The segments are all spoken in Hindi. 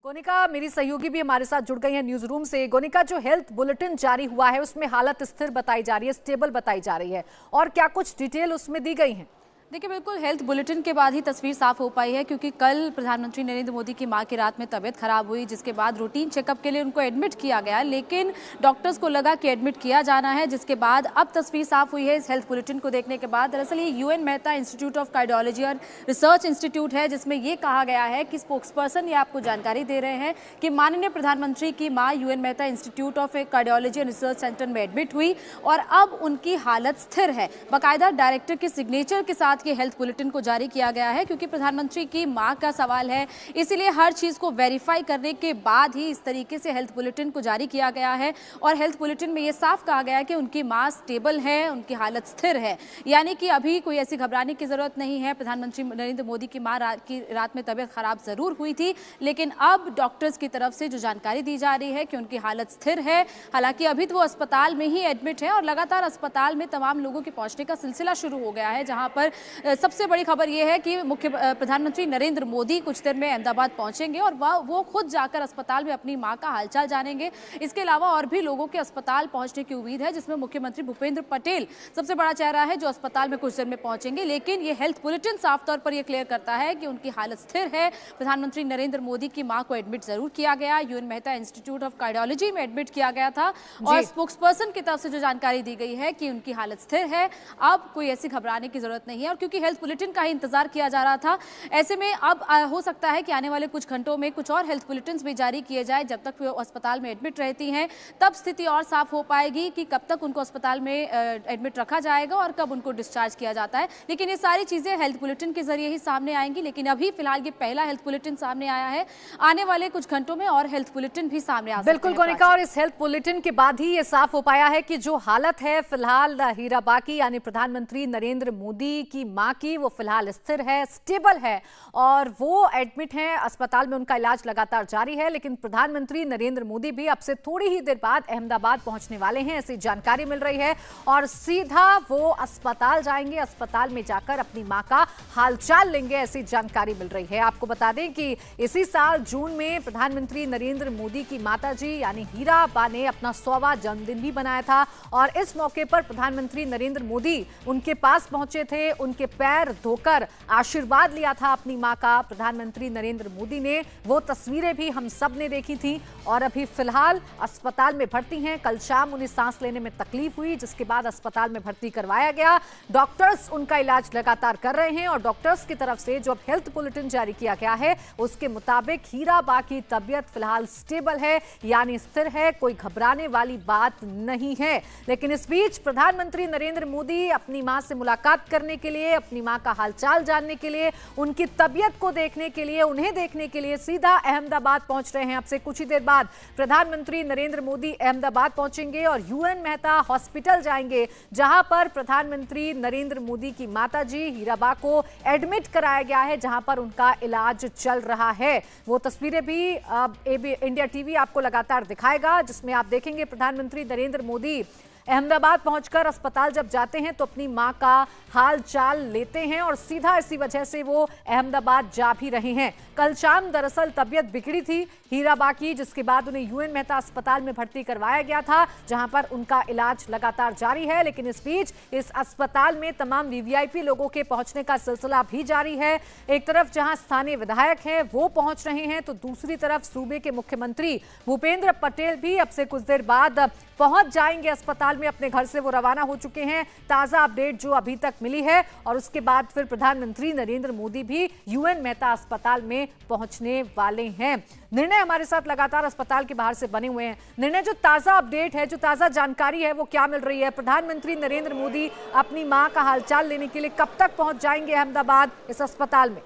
गोनिका मेरी सहयोगी भी हमारे साथ जुड़ गई है न्यूज रूम से। गोनिका, जो हेल्थ बुलेटिन जारी हुआ है उसमें हालत स्थिर बताई जा रही है, स्टेबल बताई जा रही है, और क्या कुछ डिटेल उसमें दी गई है? देखिए, बिल्कुल हेल्थ बुलेटिन के बाद ही तस्वीर साफ हो पाई है, क्योंकि कल प्रधानमंत्री नरेंद्र मोदी की मां की रात में तबीयत खराब हुई, जिसके बाद रूटीन चेकअप के लिए उनको एडमिट किया गया, लेकिन डॉक्टर्स को लगा कि एडमिट किया जाना है, जिसके बाद अब तस्वीर साफ हुई है इस हेल्थ बुलेटिन को देखने के बाद। दरअसल ये UN Mehta institute of cardiology और रिसर्च इंस्टीट्यूट है, जिसमें ये कहा गया है कि स्पोक्सपर्सन ये आपको जानकारी दे रहे हैं कि माननीय प्रधानमंत्री की मां UN Mehta institute of cardiology and research centre में एडमिट हुई और अब उनकी हालत स्थिर है। बाकायदा डायरेक्टर के सिग्नेचर के साथ ये हेल्थ बुलेटिन को जारी किया गया है, क्योंकि प्रधानमंत्री की मां का सवाल है, इसीलिए हर चीज को वेरीफाई करने के बाद ही इस तरीके से हेल्थ बुलेटिन को जारी किया गया है। और हेल्थ बुलेटिन में ये साफ कहा गया है कि उनकी मां स्टेबल है, उनकी हालत स्थिर है, यानी कि अभी कोई ऐसी घबराने की जरूरत नहीं है। प्रधानमंत्री नरेंद्र मोदी की मां की रात में तबीयत खराब जरूर हुई थी, लेकिन अब डॉक्टर्स की तरफ से जो जानकारी दी जा रही है कि उनकी हालत स्थिर है। हालांकि अभी तो वो अस्पताल में ही एडमिट है और लगातार अस्पताल में तमाम लोगों के पहुंचने का सिलसिला शुरू हो गया है, जहां पर सबसे बड़ी खबर यह है कि प्रधानमंत्री नरेंद्र मोदी कुछ देर में अहमदाबाद पहुंचेंगे और वो खुद जाकर अस्पताल में अपनी मां का हालचाल जानेंगे। इसके अलावा और भी लोगों के अस्पताल पहुंचने की उम्मीद है, जिसमें मुख्यमंत्री भूपेंद्र पटेल सबसे बड़ा चेहरा है जो अस्पताल में कुछ देर में पहुंचेंगे। लेकिन ये हेल्थ बुलेटिन साफ तौर पर यह क्लियर करता है कि उनकी हालत स्थिर है। प्रधानमंत्री नरेंद्र मोदी की मां को एडमिट जरूर किया गया, UN Mehta institute of cardiology में एडमिट किया गया था, और स्पोक्सपर्सन की तरफ से जो जानकारी दी गई है कि उनकी हालत स्थिर है। अब कोई ऐसी घबराने की जरूरत नहीं है, और क्योंकि हेल्थ बुलेटिन का ही इंतजार किया जा रहा था, ऐसे में अब हो सकता है कि आने वाले कुछ घंटों में कुछ और हेल्थ बुलेटिन्स भी जारी किए जाए। जब तक वो अस्पताल में एडमिट रहती हैं तब स्थिति और साफ हो पाएगी कि कब तक उनको अस्पताल में एडमिट रखा जाएगा और कब उनको डिस्चार्ज किया जाता है। लेकिन ये सारी चीजें हेल्थ बुलेटिन के जरिए ही सामने आएंगी। लेकिन अभी फिलहाल ये पहला हेल्थ बुलेटिन सामने आया है, आने वाले कुछ घंटों में और हेल्थ बुलेटिन भी सामने आ सकते हैं। बिल्कुल गोनिका, और इस हेल्थ बुलेटिन के बाद ही ये साफ हो पाया है कि जो हालत है फिलहाल हीरा की, यानी प्रधानमंत्री नरेंद्र मोदी की मां की, वो फिलहाल स्थिर है, स्टेबल है, और वो एडमिट हैं अस्पताल में, उनका इलाज लगातार जारी है। लेकिन प्रधानमंत्री नरेंद्र मोदी भी अब से थोड़ी ही देर बाद अहमदाबाद पहुंचने वाले हैं, ऐसी जानकारी मिल रही है, और सीधा वो अस्पताल जाएंगे, अस्पताल में जाकर अपनी मां का हालचाल लेंगे, ऐसी जानकारी मिल रही है। आपको बता दें कि इसी साल जून में प्रधानमंत्री नरेंद्र मोदी की माताजी यानी हीरा बा ने अपना 100वां जन्मदिन भी बनाया था, और इस मौके पर प्रधानमंत्री नरेंद्र मोदी उनके पास पहुंचे थे, उनके पैर धोकर आशीर्वाद लिया था अपनी मां का प्रधानमंत्री नरेंद्र मोदी ने। वो तस्वीरें भी हम सब ने देखी थी, और अभी फिलहाल अस्पताल में भर्ती हैं। कल शाम उन्हें सांस लेने में तकलीफ हुई, जिसके बाद अस्पताल में भर्ती करवाया गया। डॉक्टर्स उनका इलाज लगातार कर रहे हैं, और डॉक्टर्स की तरफ से जो हेल्थ बुलेटिन जारी किया गया है उसके मुताबिक हीरा बा की तबीयत फिलहाल स्टेबल है, यानी स्थिर है, कोई घबराने वाली बात नहीं है। लेकिन इस बीच प्रधानमंत्री नरेंद्र मोदी अपनी मां से मुलाकात करने के लिए, अपनी मां का हालचाल जानने के लिए, उनकी तबीयत को देखने के लिए, उन्हें देखने के लिए सीधा अहमदाबाद पहुंच रहे हैं। अब से कुछ ही देर बाद प्रधानमंत्री नरेंद्र मोदी अहमदाबाद पहुंचेंगे और यूएन मेहता हॉस्पिटल जाएंगे, जहां पर प्रधानमंत्री नरेंद्र मोदी की माताजी हीराबा को एडमिट कराया गया है, जहां पर उनका इलाज चल रहा है। वो तस्वीरें भी इंडिया टीवी आपको लगातार दिखाएगा, जिसमें आप देखेंगे प्रधानमंत्री नरेंद्र मोदी अहमदाबाद पहुंचकर अस्पताल जब जाते हैं तो अपनी मां का हाल चाल लेते हैं, और सीधा इसी वजह से वो अहमदाबाद जा भी रहे हैं। कल शाम दरअसल तबीयत बिगड़ी थी हीराबा की, जिसके बाद उन्हें यूएन मेहता अस्पताल में भर्ती करवाया गया था, जहां पर उनका इलाज लगातार जारी है। लेकिन इस बीच इस अस्पताल में तमाम वीवीआईपी लोगों के पहुंचने का सिलसिला भी जारी है। एक तरफ जहां स्थानीय विधायक हैं वो पहुंच रहे हैं, तो दूसरी तरफ सूबे के मुख्यमंत्री भूपेंद्र पटेल भी अब से कुछ देर बाद पहुंच जाएंगे अस्पताल में। अपने घर से वो रवाना हो चुके हैं, ताजा अपडेट जो अभी तक मिली है, और उसके बाद फिर प्रधानमंत्री नरेंद्र मोदी भी यूएन मेहता अस्पताल में पहुंचने वाले हैं। निर्णय हमारे साथ लगातार अस्पताल के बाहर से बने हुए हैं। निर्णय, जो ताजा अपडेट है, जो ताजा जानकारी है, वो क्या मिल रही है? प्रधानमंत्री नरेंद्र मोदी अपनी मां का हालचाल लेने के लिए कब तक पहुंच जाएंगे अहमदाबाद इस अस्पताल में?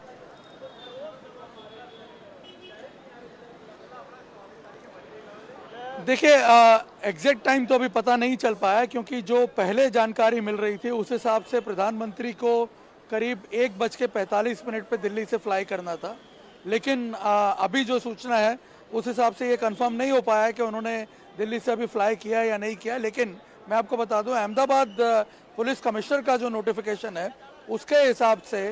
देखिए, एग्जैक्ट टाइम तो अभी पता नहीं चल पाया, क्योंकि जो पहले जानकारी मिल रही थी उस हिसाब से प्रधानमंत्री को करीब 1:45 पे दिल्ली से फ्लाई करना था। लेकिन अभी जो सूचना है उस हिसाब से ये कंफर्म नहीं हो पाया है कि उन्होंने दिल्ली से अभी फ्लाई किया या नहीं किया। लेकिन मैं आपको बता दूं, अहमदाबाद पुलिस कमिश्नर का जो नोटिफिकेशन है उसके हिसाब से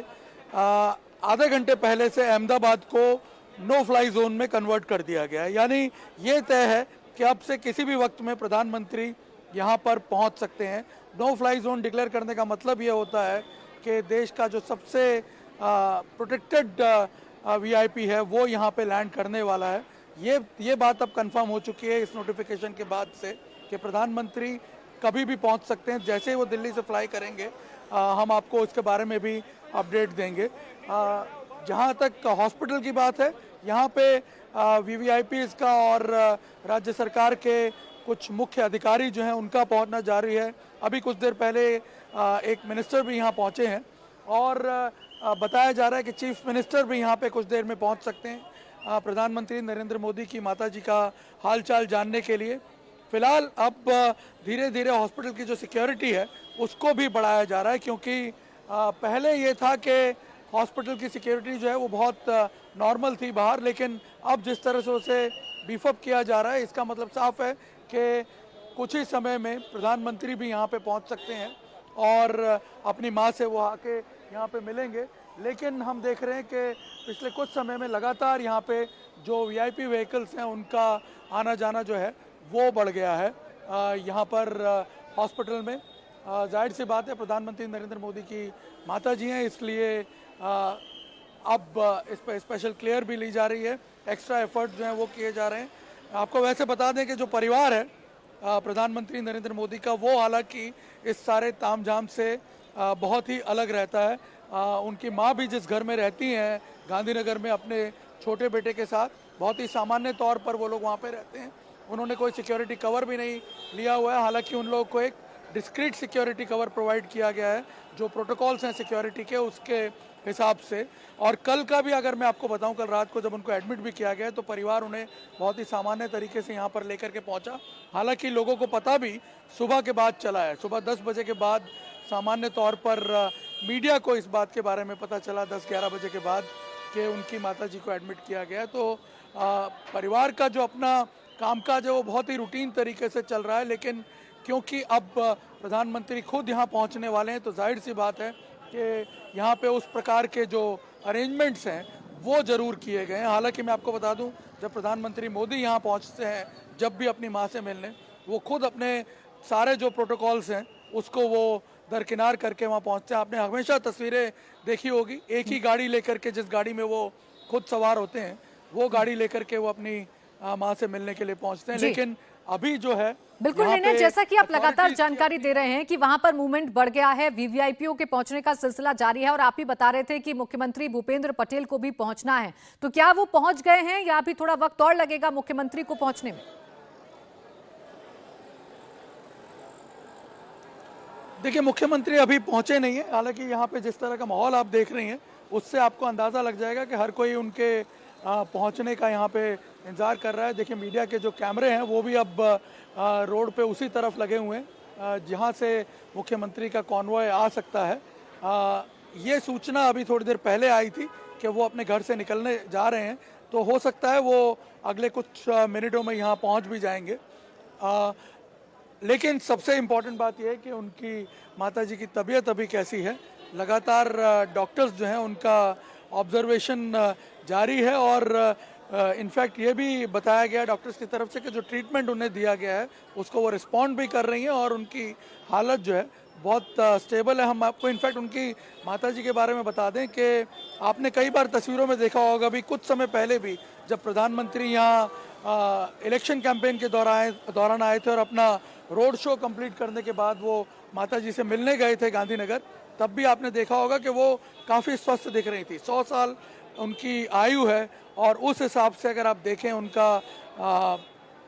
आधे घंटे पहले से अहमदाबाद को नो फ्लाई जोन में कन्वर्ट कर दिया गया है। यानी ये तय है कि अब से किसी भी वक्त में प्रधानमंत्री यहाँ पर पहुँच सकते हैं। नो फ्लाई जोन डिक्लेयर करने का मतलब ये होता है कि देश का जो सबसे प्रोटेक्टेड वीआईपी है वो यहाँ पे लैंड करने वाला है। ये बात अब कंफर्म हो चुकी है इस नोटिफिकेशन के बाद से कि प्रधानमंत्री कभी भी पहुँच सकते हैं। जैसे ही वो दिल्ली से फ्लाई करेंगे हम आपको इसके बारे में भी अपडेट देंगे। जहाँ तक हॉस्पिटल की बात है, यहाँ पे वीवीआईपीज़ का और राज्य सरकार के कुछ मुख्य अधिकारी जो हैं उनका पहुँचना जारी है। अभी कुछ देर पहले एक मिनिस्टर भी यहाँ पहुँचे हैं और बताया जा रहा है कि चीफ मिनिस्टर भी यहाँ पे कुछ देर में पहुँच सकते हैं प्रधानमंत्री नरेंद्र मोदी की माताजी का हालचाल जानने के लिए। फिलहाल अब धीरे धीरे हॉस्पिटल की जो सिक्योरिटी है उसको भी बढ़ाया जा रहा है, क्योंकि पहले ये था कि हॉस्पिटल की सिक्योरिटी जो है वो बहुत नॉर्मल थी बाहर, लेकिन अब जिस तरह से उसे बीफअप किया जा रहा है इसका मतलब साफ है कि कुछ ही समय में प्रधानमंत्री भी यहाँ पे पहुँच सकते हैं और अपनी माँ से वो आके यहाँ पे मिलेंगे। लेकिन हम देख रहे हैं कि पिछले कुछ समय में लगातार यहाँ पे जो वीआईपी व्हीकल्स हैं उनका आना जाना जो है वो बढ़ गया है यहाँ पर हॉस्पिटल में। जाहिर सी बात है प्रधानमंत्री नरेंद्र मोदी की माता जी हैं, इसलिए अब इस पर स्पेशल केयर भी ली जा रही है, एक्स्ट्रा एफर्ट जो हैं वो किए जा रहे हैं। आपको वैसे बता दें कि जो परिवार है प्रधानमंत्री नरेंद्र मोदी का वो हालांकि इस सारे तामझाम से बहुत ही अलग रहता है। उनकी माँ भी जिस घर में रहती हैं गांधीनगर में अपने छोटे बेटे के साथ, बहुत ही सामान्य तौर पर वो लोग वहाँ पे रहते हैं। उन्होंने कोई सिक्योरिटी कवर भी नहीं लिया हुआ है। हालांकि उन लोगों को एक डिस्क्रीट सिक्योरिटी कवर प्रोवाइड किया गया है जो प्रोटोकॉल्स हैं सिक्योरिटी के उसके हिसाब से। और कल का भी अगर मैं आपको बताऊं, कल रात को जब उनको एडमिट भी किया गया तो परिवार उन्हें बहुत ही सामान्य तरीके से यहाँ पर लेकर के पहुँचा। हालांकि लोगों को पता भी सुबह के बाद चला है, सुबह 10 बजे के बाद सामान्य तौर पर मीडिया को इस बात के बारे में पता चला 10-11 बजे के बाद कि उनकी माताजी को एडमिट किया गया। तो परिवार का जो अपना कामकाज है वो बहुत ही रूटीन तरीके से चल रहा है। लेकिन क्योंकि अब प्रधानमंत्री खुद यहाँ पहुँचने वाले हैं तो जाहिर सी बात है कि यहाँ पे उस प्रकार के जो अरेंजमेंट्स हैं वो ज़रूर किए गए हैं। हालांकि मैं आपको बता दूं, जब प्रधानमंत्री मोदी यहाँ पहुँचते हैं जब भी अपनी माँ से मिलने, वो खुद अपने सारे जो प्रोटोकॉल्स हैं उसको वो दरकिनार करके वहाँ पहुँचते हैं। आपने हमेशा तस्वीरें देखी होगी, एक ही गाड़ी लेकर के, जिस गाड़ी में वो खुद सवार होते हैं वो गाड़ी लेकर के वो अपनी माँ से मिलने के लिए पहुँचते हैं। लेकिन अभी जो है बिल्कुल निर्णय, जैसा कि आप लगातार जानकारी दे रहे हैं कि वहां पर मूवमेंट बढ़ गया है, वीवीआईपीओ के पहुंचने का सिलसिला जारी है और आप ही बता रहे थे कि मुख्यमंत्री भूपेंद्र पटेल को भी पहुंचना है, तो क्या वो पहुंच गए हैं या अभी थोड़ा वक्त और लगेगा मुख्यमंत्री को पहुंचने में? देखिए, मुख्यमंत्री अभी पहुंचे नहीं है। हालांकि यहाँ पे जिस तरह का माहौल आप देख रही हैं उससे आपको अंदाज़ा लग जाएगा कि हर कोई उनके पहुंचने का यहाँ पे इंतज़ार कर रहा है। देखिए, मीडिया के जो कैमरे हैं वो भी अब रोड पे उसी तरफ लगे हुए हैं जहाँ से मुख्यमंत्री का कॉन्वॉय आ सकता है। ये सूचना अभी थोड़ी देर पहले आई थी कि वो अपने घर से निकलने जा रहे हैं, तो हो सकता है वो अगले कुछ मिनटों में यहाँ पहुँच भी जाएंगे। लेकिन सबसे इम्पॉर्टेंट बात यह है कि उनकी माताजी की तबीयत अभी कैसी है। लगातार डॉक्टर्स जो हैं उनका ऑब्जर्वेशन जारी है और इनफैक्ट ये भी बताया गया डॉक्टर्स की तरफ से कि जो ट्रीटमेंट उन्हें दिया गया है उसको वो रिस्पॉन्ड भी कर रही हैं और उनकी हालत जो है बहुत स्टेबल है। हम आपको इनफैक्ट उनकी माताजी के बारे में बता दें कि आपने कई बार तस्वीरों में देखा होगा, अभी कुछ समय पहले भी जब प्रधानमंत्री यहाँ इलेक्शन कैंपेन के दौरान आए थे और अपना रोड शो कंप्लीट करने के बाद वो माताजी से मिलने गए थे गांधीनगर, तब भी आपने देखा होगा कि वो काफ़ी स्वस्थ दिख रही थी। 100 साल उनकी आयु है और उस हिसाब से अगर आप देखें उनका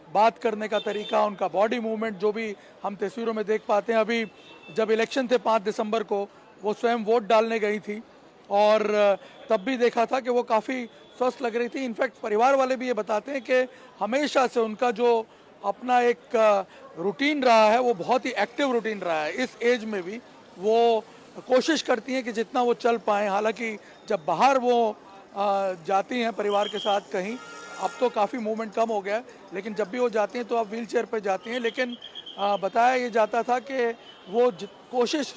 बात करने का तरीका, उनका बॉडी मूवमेंट जो भी हम तस्वीरों में देख पाते हैं। अभी जब इलेक्शन थे 5 दिसंबर को, वो स्वयं वोट डालने गई थी और तब भी देखा था कि वो काफ़ी स्वस्थ लग रही थी। इनफैक्ट परिवार वाले भी ये बताते हैं कि हमेशा से उनका जो अपना एक रूटीन रहा है वो बहुत ही एक्टिव रूटीन रहा है। इस एज में भी वो कोशिश करती हैं कि जितना वो चल पाएँ। हालांकि जब बाहर वो जाती हैं परिवार के साथ कहीं, अब तो काफ़ी मूवमेंट कम हो गया है, लेकिन जब भी वो जाती हैं तो अब व्हील चेयर पर जाती हैं। लेकिन बताया ये जाता था कि वो कोशिश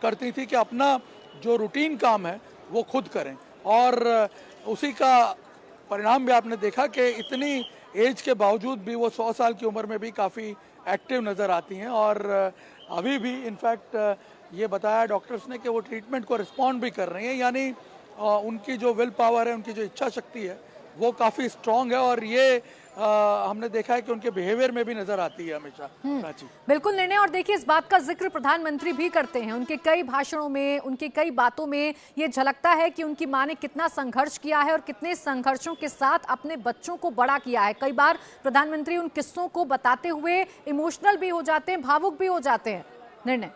करती थी कि अपना जो रूटीन काम है वो खुद करें और उसी का परिणाम भी आपने देखा कि इतनी एज के बावजूद भी वो 100 साल की उम्र में भी काफ़ी एक्टिव नज़र आती हैं। और अभी भी इनफैक्ट ये बताया डॉक्टर्स ने कि वो ट्रीटमेंट को रिस्पॉन्ड भी कर रही हैं, यानी उनकी जो विल पावर है, उनकी जो इच्छा शक्ति है वो काफ़ी स्ट्रांग है। और ये हमने देखा है कि उनके बिहेवियर में भी नजर आती है हमेशा। प्राची, बिल्कुल निर्णय। और देखिए, इस बात का जिक्र प्रधानमंत्री भी करते हैं उनके कई भाषणों में, उनके कई बातों में ये झलकता है कि उनकी मां ने कितना संघर्ष किया है और कितने संघर्षों के साथ अपने बच्चों को बड़ा किया है। कई बार प्रधानमंत्री उन किस्सों को बताते हुए इमोशनल भी हो जाते हैं, भावुक भी हो जाते हैं। निर्णय,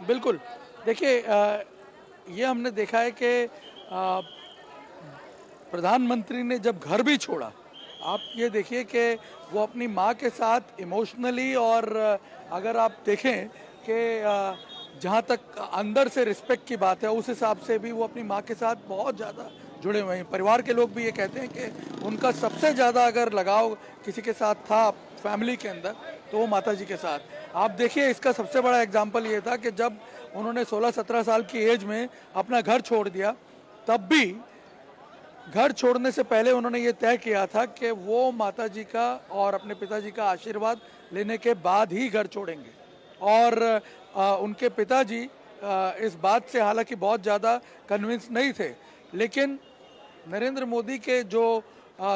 बिल्कुल। देखिए, ये हमने देखा है कि प्रधानमंत्री ने जब घर भी छोड़ा, आप ये देखिए कि वो अपनी माँ के साथ इमोशनली, और अगर आप देखें कि जहाँ तक अंदर से रिस्पेक्ट की बात है, उस हिसाब से भी वो अपनी माँ के साथ बहुत ज़्यादा जुड़े हुए हैं। परिवार के लोग भी ये कहते हैं कि उनका सबसे ज़्यादा अगर लगाव किसी के साथ था फैमिली के अंदर, तो वो माता जी के साथ। आप देखिए, इसका सबसे बड़ा एग्जाम्पल ये था कि जब उन्होंने 16-17 साल की एज में अपना घर छोड़ दिया, तब भी घर छोड़ने से पहले उन्होंने ये तय किया था कि वो माता जी का और अपने पिताजी का आशीर्वाद लेने के बाद ही घर छोड़ेंगे। और उनके पिताजी इस बात से हालांकि बहुत ज़्यादा कन्विंस नहीं थे, लेकिन नरेंद्र मोदी के जो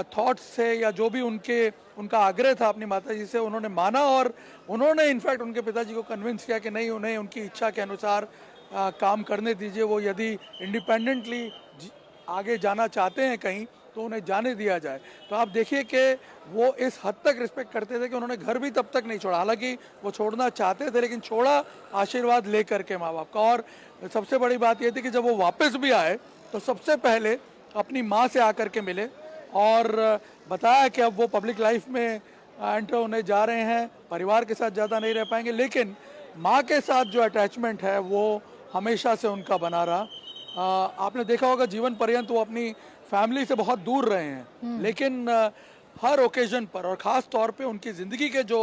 थॉट्स थे या जो भी उनका आग्रह था अपनी माता जी से, उन्होंने माना। और उन्होंने इनफैक्ट उनके पिताजी को कन्विंस किया कि नहीं, उन्हें उनकी इच्छा के अनुसार काम करने दीजिए। वो यदि इंडिपेंडेंटली आगे जाना चाहते हैं कहीं, तो उन्हें जाने दिया जाए। तो आप देखिए कि वो इस हद तक रिस्पेक्ट करते थे कि उन्होंने घर भी तब तक नहीं छोड़ा। हालांकि वो छोड़ना चाहते थे, लेकिन छोड़ा आशीर्वाद लेकर के माँ बाप का। और सबसे बड़ी बात ये थी कि जब वो वापस भी आए तो सबसे पहले अपनी माँ से आकर के मिले और बताया कि अब वो पब्लिक लाइफ में एंटर होने जा रहे हैं, परिवार के साथ ज़्यादा नहीं रह पाएंगे, लेकिन माँ के साथ जो अटैचमेंट है वो हमेशा से उनका बना रहा। आपने देखा होगा जीवन पर्यंत वो अपनी फैमिली से बहुत दूर रहे हैं, लेकिन हर ओकेजन पर, और ख़ास तौर पे उनकी ज़िंदगी के जो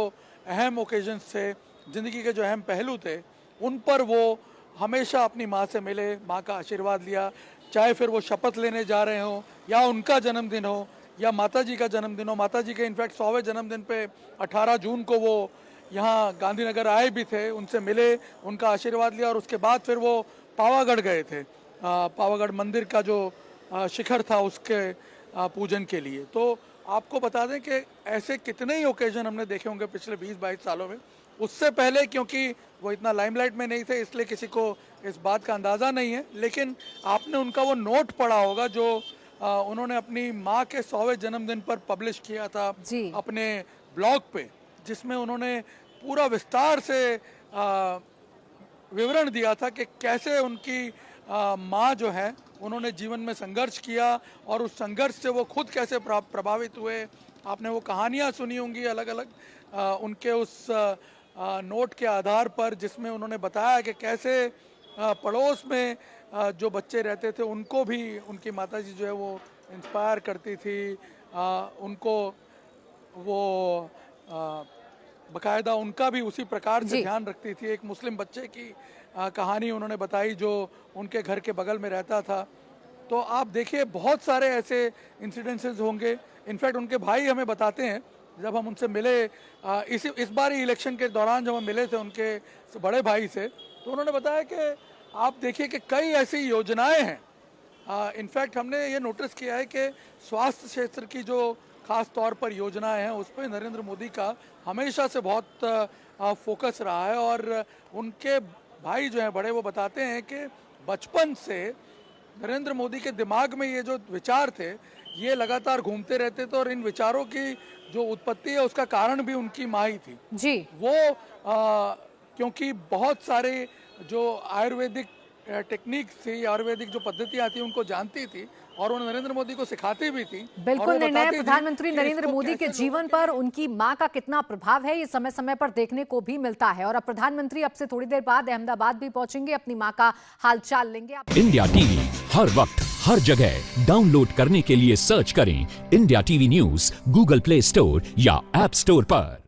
अहम ओकेजन्स थे, ज़िंदगी के जो अहम पहलू थे, उन पर वो हमेशा अपनी माँ से मिले, माँ का आशीर्वाद लिया। चाहे फिर वो शपथ लेने जा रहे हों, या उनका जन्मदिन हो, या माता जी का जन्मदिन हो। माता जी के इनफैक्ट 100वें जन्मदिन पे 18 जून को वो यहाँ गांधीनगर आए भी थे, उनसे मिले, उनका आशीर्वाद लिया। और उसके बाद फिर वो पावागढ़ गए थे, पावागढ़ मंदिर का जो शिखर था उसके पूजन के लिए। तो आपको बता दें कि ऐसे कितने ही ओकेजन हमने देखे होंगे पिछले 20-22 सालों में। उससे पहले क्योंकि वो इतना लाइमलाइट में नहीं थे, इसलिए किसी को इस बात का अंदाज़ा नहीं है, लेकिन आपने उनका वो नोट पढ़ा होगा जो उन्होंने अपनी माँ के 100वें जन्मदिन पर पब्लिश किया था अपने ब्लॉग पे, जिसमें उन्होंने पूरा विस्तार से विवरण दिया था कि कैसे उनकी माँ जो है उन्होंने जीवन में संघर्ष किया और उस संघर्ष से वो खुद कैसे प्रभावित हुए। आपने वो कहानियाँ सुनी होंगी अलग अलग उनके उस नोट के आधार पर, जिसमें उन्होंने बताया कि कैसे पड़ोस में जो बच्चे रहते थे उनको भी उनकी माताजी जो है वो इंस्पायर करती थी, उनको वो बकायदा उनका भी उसी प्रकार से ध्यान रखती थी। एक मुस्लिम बच्चे की कहानी उन्होंने बताई जो उनके घर के बगल में रहता था। तो आप देखिए बहुत सारे ऐसे इंसिडेंसेस होंगे। इनफैक्ट उनके भाई हमें बताते हैं, जब हम उनसे मिले इस बार ही इलेक्शन के दौरान जब हम मिले थे उनके बड़े भाई से, तो उन्होंने बताया कि आप देखिए कि कई ऐसी योजनाएं हैं। इनफैक्ट हमने ये नोटिस किया है कि स्वास्थ्य क्षेत्र की जो खास तौर पर योजनाएं हैं उस पर नरेंद्र मोदी का हमेशा से बहुत फोकस रहा है। और उनके भाई जो हैं बड़े, वो बताते हैं कि बचपन से नरेंद्र मोदी के दिमाग में ये जो विचार थे ये लगातार घूमते रहते थे, और इन विचारों की जो उत्पत्ति है उसका कारण भी उनकी माँ ही थी जी। वो क्योंकि बहुत सारे जो आयुर्वेदिक टेक्निक्स थी, आयुर्वेदिक जो पद्धतियां थी उनको जानती थी और वो नरेंद्र मोदी को सिखाती भी थी। बिल्कुल निर्णय प्रधानमंत्री नरेंद्र मोदी के जीवन पर उनकी मां का कितना प्रभाव है ये समय समय पर देखने को भी मिलता है। और अब प्रधानमंत्री अब से थोड़ी देर बाद अहमदाबाद भी पहुंचेंगे, अपनी मां का हालचाल लेंगे। इंडिया टीवी हर वक्त हर जगह डाउनलोड करने के लिए सर्च करें India TV news Google play store या ऐप स्टोर पर।